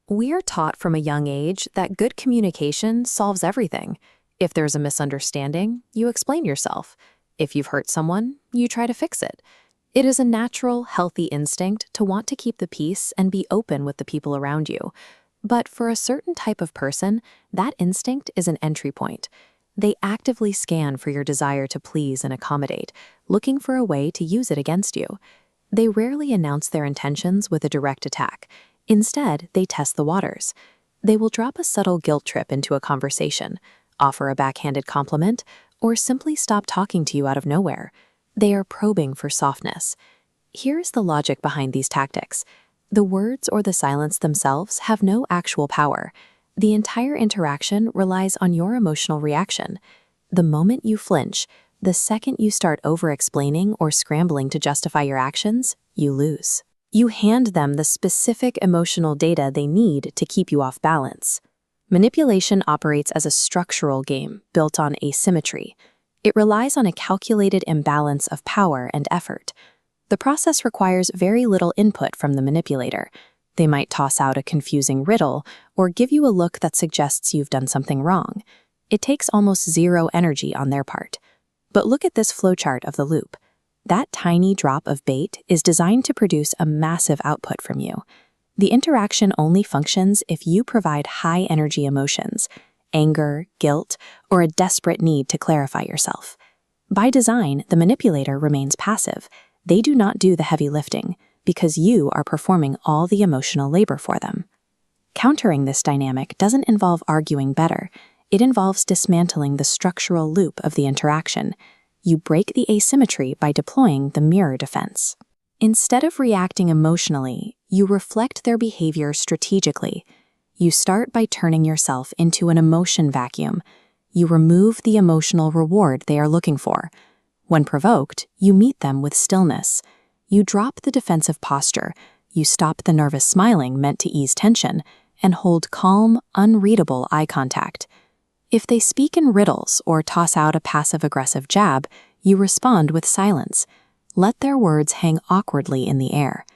We're taught from a young age that good communication solves everything. If there's a misunderstanding, you explain yourself. If you've hurt someone, you try to fix it. It is a natural, healthy instinct to want to keep the peace and be open with the people around you. But for a certain type of person, that instinct is an entry point. They actively scan for your desire to please and accommodate, looking for a way to use it against you. They rarely announce their intentions with a direct attack. Instead, they test the waters. They will drop a subtle guilt trip into a conversation, offer a backhanded compliment, or simply stop talking to you out of nowhere. They are probing for softness. Here's the logic behind these tactics. The words or the silence themselves have no actual power. The entire interaction relies on your emotional reaction. The moment you flinch, the second you start over-explaining or scrambling to justify your actions, you lose. You hand them the specific emotional data they need to keep you off balance. Manipulation operates as a structural game built on asymmetry. It relies on a calculated imbalance of power and effort. The process requires very little input from the manipulator. They might toss out a confusing riddle or give you a look that suggests you've done something wrong. It takes almost zero energy on their part. But look at this flowchart of the loop. That tiny drop of bait is designed to produce a massive output from you. The interaction only functions if you provide high-energy emotions, anger, guilt, or a desperate need to clarify yourself. By design, the manipulator remains passive. They do not do the heavy lifting, because you are performing all the emotional labor for them. Countering this dynamic doesn't involve arguing better. It involves dismantling the structural loop of the interaction. You break the asymmetry by deploying the mirror defense. Instead of reacting emotionally, you reflect their behavior strategically. You start by turning yourself into an emotion vacuum. You remove the emotional reward they are looking for. When provoked, you meet them with stillness. You drop the defensive posture. You stop the nervous smiling meant to ease tension and hold calm, unreadable eye contact. If they speak in riddles or toss out a passive-aggressive jab, you respond with silence. Let their words hang awkwardly in the air.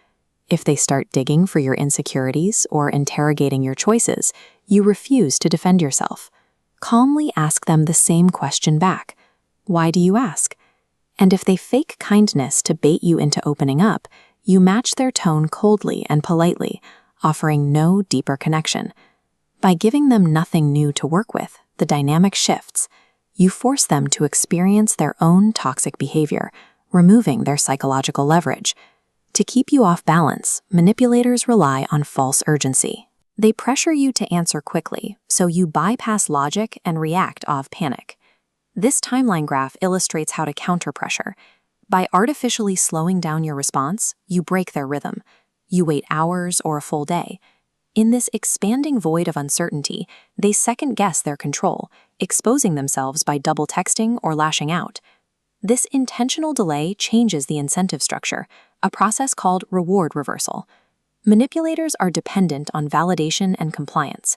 If they start digging for your insecurities or interrogating your choices, you refuse to defend yourself. Calmly ask them the same question back. Why do you ask? And if they fake kindness to bait you into opening up, you match their tone coldly and politely, offering no deeper connection. By giving them nothing new to work with, the dynamic shifts. You force them to experience their own toxic behavior, removing their psychological leverage. To keep you off balance, manipulators rely on false urgency. They pressure you to answer quickly, so you bypass logic and react off panic. This timeline graph illustrates how to counter pressure. By artificially slowing down your response, you break their rhythm. You wait hours or a full day. In this expanding void of uncertainty, they second-guess their control, exposing themselves by double texting or lashing out. This intentional delay changes the incentive structure, a process called reward reversal. Manipulators are dependent on validation and compliance.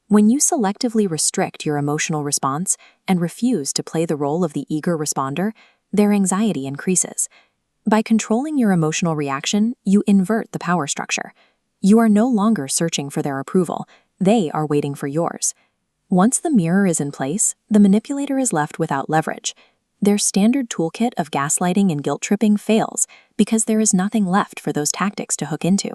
When you selectively restrict your emotional response and refuse to play the role of the eager responder, their anxiety increases. By controlling your emotional reaction, you invert the power structure. You are no longer searching for their approval. They are waiting for yours. Once the mirror is in place, the manipulator is left without leverage. Their standard toolkit of gaslighting and guilt-tripping fails because there is nothing left for those tactics to hook into.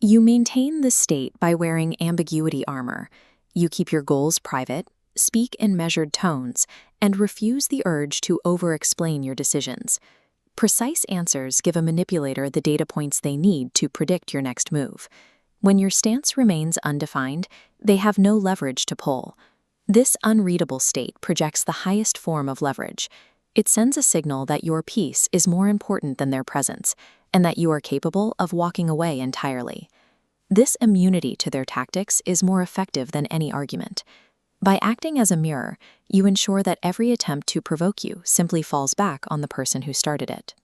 You maintain this state by wearing ambiguity armor. You keep your goals private, speak in measured tones, and refuse the urge to over-explain your decisions. Precise answers give a manipulator the data points they need to predict your next move. When your stance remains undefined, they have no leverage to pull. This unreadable state projects the highest form of leverage. It sends a signal that your peace is more important than their presence, and that you are capable of walking away entirely. This immunity to their tactics is more effective than any argument. By acting as a mirror, you ensure that every attempt to provoke you simply falls back on the person who started it.